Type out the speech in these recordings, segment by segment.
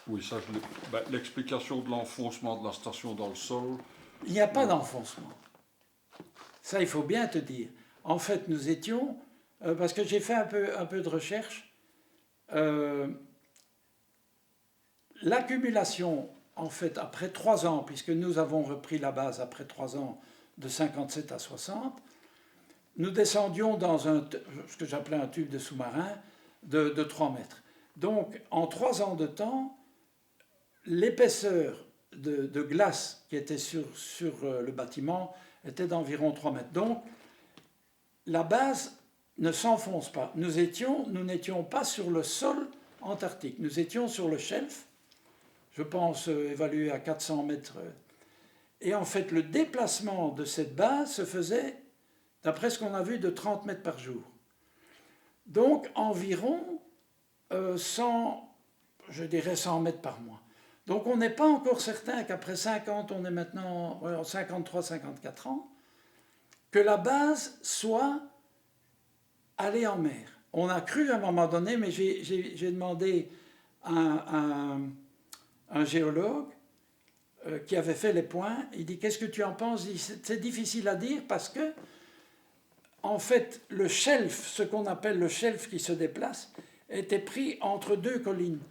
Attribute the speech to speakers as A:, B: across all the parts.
A: Oui, ça, l'explication de l'enfoncement de la station dans le sol.
B: Il n'y a pas d'enfoncement. Ça, il faut bien te dire. En fait, nous étions, parce que j'ai fait un peu de recherche, euh, l'accumulation, en fait, après 3 ans, puisque nous avons repris la base après 3 ans, de 57 à 60, nous descendions dans ce que j'appelais un tube de sous-marin de 3 mètres. Donc, en 3 ans de temps, l'épaisseur de glace qui était sur le bâtiment était d'environ 3 mètres. Donc, la base ne s'enfonce pas. Nous n'étions pas sur le sol antarctique. Nous étions sur le shelf, je pense évalué à 400 mètres. Et en fait, le déplacement de cette base se faisait, d'après ce qu'on a vu, de 30 mètres par jour. Donc, environ 100, je dirais 100 mètres par mois. Donc on n'est pas encore certain qu'après 50, on est maintenant 53-54 ans, que la base soit allée en mer. On a cru à un moment donné, mais j'ai demandé à un géologue qui avait fait les points, il dit qu'est-ce que tu en penses? Il dit c'est difficile à dire parce que, en fait, le shelf, ce qu'on appelle le shelf qui se déplace, était pris entre deux collines.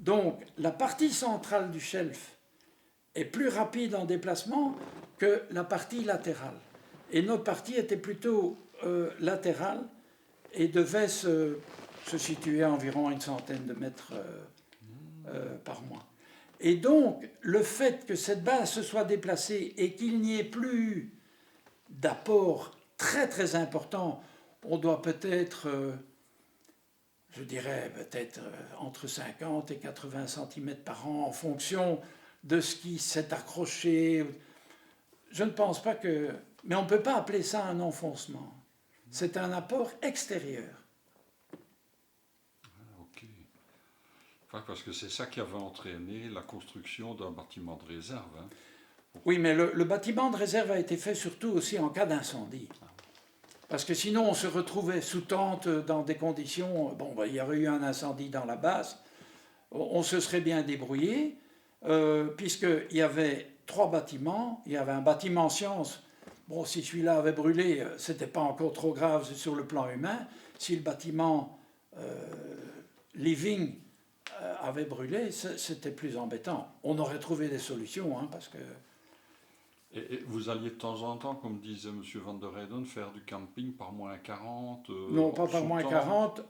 B: Donc la partie centrale du shelf est plus rapide en déplacement que la partie latérale. Et notre partie était plutôt latérale et devait se situer à environ une centaine de mètres par mois. Et donc, le fait que cette base se soit déplacée et qu'il n'y ait plus d'apport très très important, on doit peut-être... je dirais peut-être entre 50 et 80 cm par an en fonction de ce qui s'est accroché. Je ne pense pas que... Mais on ne peut pas appeler ça un enfoncement. C'est un apport extérieur.
A: Ok. Enfin, parce que c'est ça qui avait entraîné la construction d'un bâtiment de réserve. Hein.
B: Oui, mais le bâtiment de réserve a été fait surtout aussi en cas d'incendie. Parce que sinon, on se retrouvait sous tente dans des conditions... Bon, il y aurait eu un incendie dans la base. On se serait bien débrouillé, puisqu'il y avait 3 bâtiments. Il y avait un bâtiment science. Bon, si celui-là avait brûlé, ce n'était pas encore trop grave sur le plan humain. Si le bâtiment living avait brûlé, c'était plus embêtant. On aurait trouvé des solutions, hein, parce que...
A: Et vous alliez de temps en temps, comme disait M. Van der Heyden, faire du camping par moins 40
B: Non, pas par
A: sous
B: moins
A: tente.
B: 40.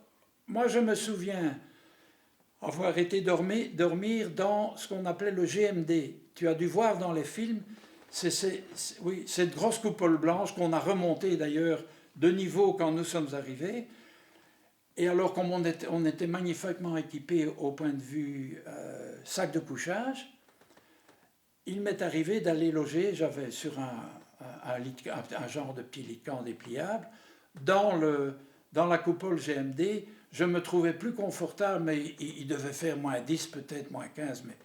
B: Moi, je me souviens avoir été dormir dans ce qu'on appelait le GMD. Tu as dû voir dans les films, oui, cette grosse coupole blanche qu'on a remontée d'ailleurs de niveau quand nous sommes arrivés. Et alors, comme on était magnifiquement équipés au point de vue sac de couchage, il m'est arrivé d'aller loger, j'avais sur un genre de petit lit de camp dépliable, dans la coupole GMD. Je me trouvais plus confortable, mais il devait faire moins 10, peut-être moins 15, mais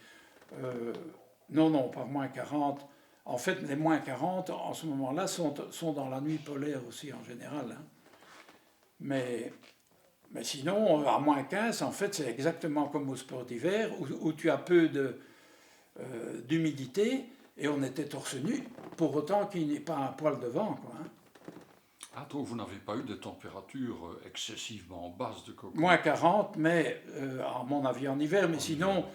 B: non, pas moins 40. En fait, les moins 40, en ce moment-là, sont dans la nuit polaire aussi, en général. Hein. Mais sinon, à moins 15, en fait, c'est exactement comme au sport d'hiver, où tu as peu d'humidité, et on était torse nu, pour autant qu'il n'y ait pas un poil de vent. Quoi, hein.
A: Ah, donc vous n'avez pas eu de température excessivement basse de coco.
B: Moins 40, mais à mon avis en hiver, mais sinon,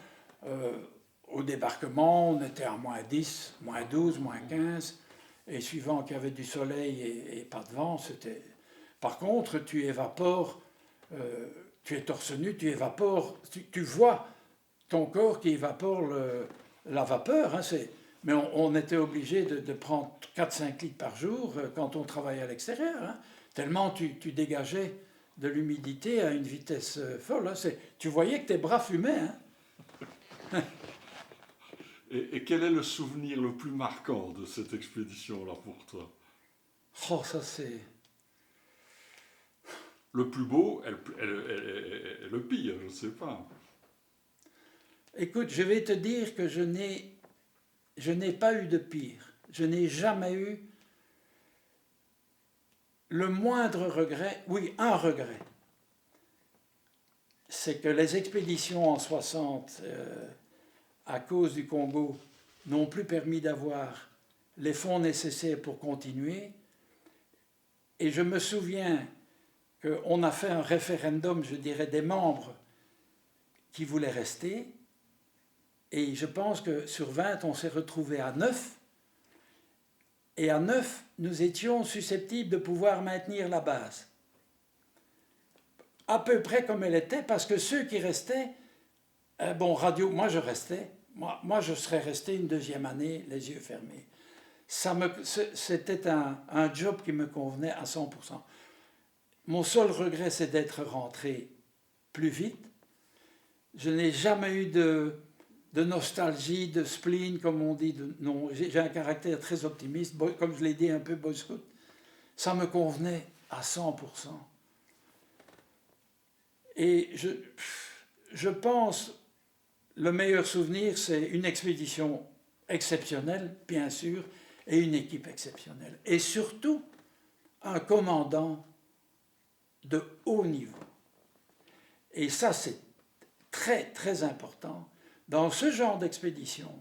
B: au débarquement, on était à moins 10, moins 12, moins 15, et suivant qu'il y avait du soleil et pas de vent, c'était... Par contre, tu évapores, tu es torse nu, tu évapores, tu vois ton corps qui évapore la vapeur. Hein, mais on était obligé de prendre 4-5 litres par jour quand on travaillait à l'extérieur, hein, tellement tu dégageais de l'humidité à une vitesse folle. Hein, tu voyais que tes bras fumaient. Hein.
A: Et quel est le souvenir le plus marquant de cette expédition-là pour toi?
B: Oh, ça c'est...
A: Le plus beau et le pire, je ne sais pas.
B: Écoute, je vais te dire que je n'ai pas eu de pire. Je n'ai jamais eu le moindre regret. Oui, un regret. C'est que les expéditions en 60 à cause du Congo, n'ont plus permis d'avoir les fonds nécessaires pour continuer. Et je me souviens qu'on a fait un référendum, je dirais, des membres qui voulaient rester. Et je pense que sur 20, on s'est retrouvé à 9. Et à 9, nous étions susceptibles de pouvoir maintenir la base. À peu près comme elle était, parce que ceux qui restaient, bon, radio, moi je restais, moi je serais resté une deuxième année, les yeux fermés. C'était un job qui me convenait à 100%. Mon seul regret, c'est d'être rentré plus vite. Je n'ai jamais eu de nostalgie, de spleen, comme on dit. Non, j'ai un caractère très optimiste, comme je l'ai dit, un peu boy scout. Ça me convenait à 100%. Et je pense, le meilleur souvenir, c'est une expédition exceptionnelle, bien sûr, et une équipe exceptionnelle. Et surtout, un commandant de haut niveau. Et ça, c'est très, très important. Dans ce genre d'expédition,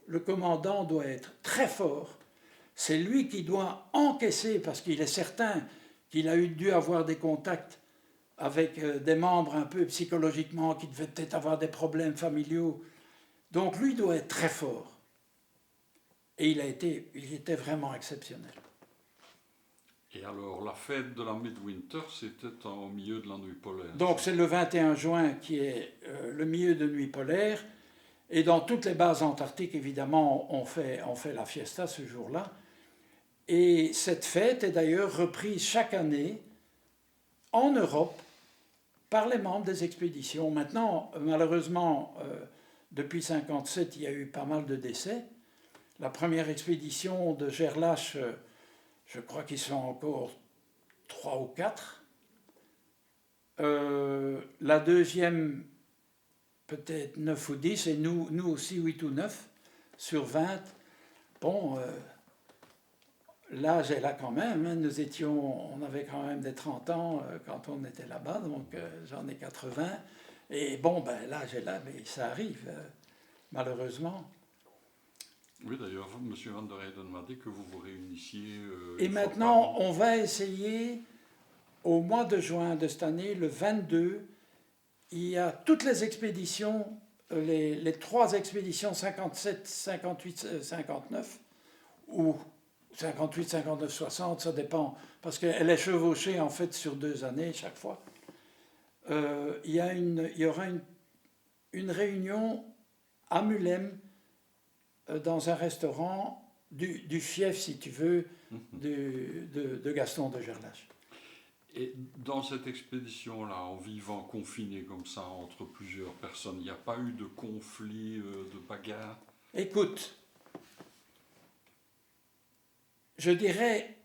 B: le commandant doit être très fort. C'est lui qui doit encaisser, parce qu'il est certain qu'il a dû avoir des contacts avec des membres un peu psychologiquement qui devaient peut-être avoir des problèmes familiaux. Donc lui doit être très fort. Et il était vraiment exceptionnel.
A: Et alors, la fête de la Midwinter, c'était au milieu de la nuit polaire.
B: Donc c'est le 21 juin qui est le milieu de nuit polaire. Et dans toutes les bases antarctiques, évidemment, on fait la fiesta ce jour-là. Et cette fête est d'ailleurs reprise chaque année en Europe par les membres des expéditions. Maintenant, malheureusement, depuis 1957, il y a eu pas mal de décès. La première expédition de Gerlache, je crois qu'ils sont encore 3 ou 4. La deuxième, peut-être 9 ou 10, et nous aussi 8 ou 9 sur 20. Bon, l'âge est là quand même. Hein. On avait quand même des 30 ans quand on était là-bas, donc j'en ai 80. Et bon, ben, l'âge est là, mais ça arrive, malheureusement.
A: Oui, d'ailleurs, M. Van der Heyden m'a dit que vous vous réunissiez.
B: Et maintenant, on va essayer, au mois de juin de cette année, le 22, il y a toutes les expéditions, les 3 expéditions 57, 58, 59, ou 58, 59, 60, ça dépend, parce qu'elle est chevauchée en fait sur 2 années chaque fois. Il y aura une réunion à Mulhem, dans un restaurant du fief, si tu veux, de Gaston de Gerlache.
A: Et dans cette expédition-là, en vivant confiné comme ça entre plusieurs personnes, il n'y a pas eu de conflit, de bagarre?
B: Écoute, je dirais,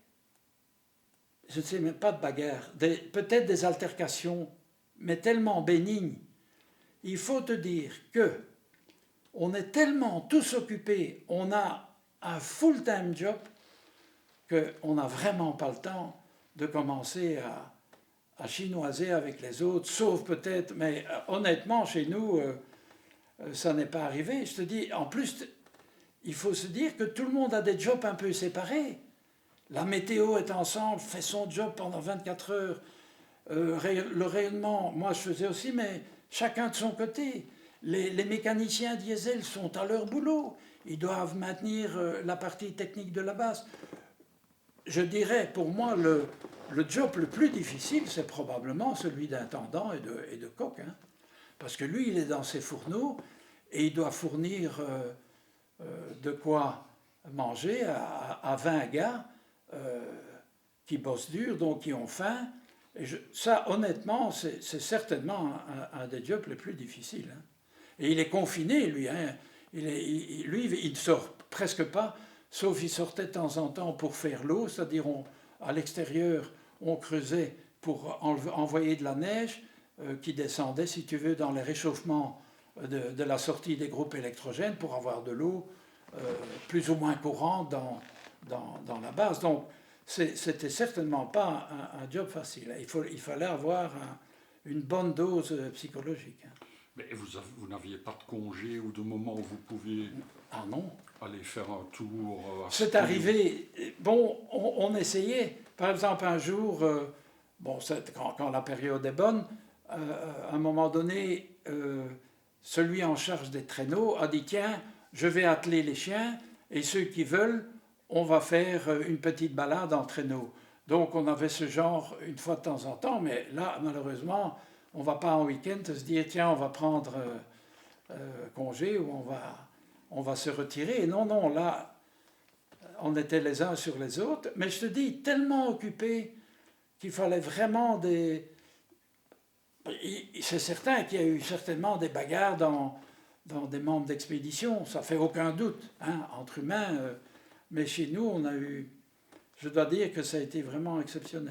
B: je ne sais même pas de bagarre, peut-être des altercations, mais tellement bénignes. Il faut te dire que on est tellement tous occupés, on a un full-time job, qu'on n'a vraiment pas le temps de commencer à chinoiser avec les autres, sauf peut-être, mais honnêtement, chez nous, ça n'est pas arrivé. Je te dis, en plus, il faut se dire que tout le monde a des jobs un peu séparés. La météo est ensemble, fait son job pendant 24 heures. Le rayonnement, moi je faisais aussi, mais chacun de son côté. Les mécaniciens diesel sont à leur boulot. Ils doivent maintenir la partie technique de la base. Je dirais, pour moi, le job le plus difficile, c'est probablement celui d'intendant et de coq. Hein. Parce que lui, il est dans ses fourneaux et il doit fournir de quoi manger à 20 gars qui bossent dur, donc qui ont faim. Et ça, honnêtement, c'est certainement un des jobs les plus difficiles. Hein. Et il est confiné, lui. Hein. Lui, il ne sort presque pas, sauf il sortait de temps en temps pour faire l'eau, c'est-à-dire à l'extérieur, on creusait pour envoyer de la neige qui descendait, si tu veux, dans les réchauffements de la sortie des groupes électrogènes pour avoir de l'eau plus ou moins courante dans la base. Donc, c'était certainement pas un job facile. Il fallait avoir une bonne dose psychologique. Hein.
A: Mais vous n'aviez pas de congé ou de moment où vous pouviez
B: Ah non.
A: aller faire un tour
B: C'est arrivé. Bon, on essayait. Par exemple, un jour, bon, quand la période est bonne, à un moment donné, celui en charge des traîneaux a dit tiens, je vais atteler les chiens et ceux qui veulent, on va faire une petite balade en traîneau. Donc on avait ce genre une fois de temps en temps, mais là, malheureusement, on ne va pas en week-end se dire tiens, on va prendre congé ou on va se retirer. Non, non, là, on était les uns sur les autres, mais je te dis, tellement occupés qu'il fallait vraiment des... C'est certain qu'il y a eu certainement des bagarres dans des membres d'expédition, ça fait aucun doute, hein, entre humains, mais chez nous, on a eu... Je dois dire que ça a été vraiment exceptionnel.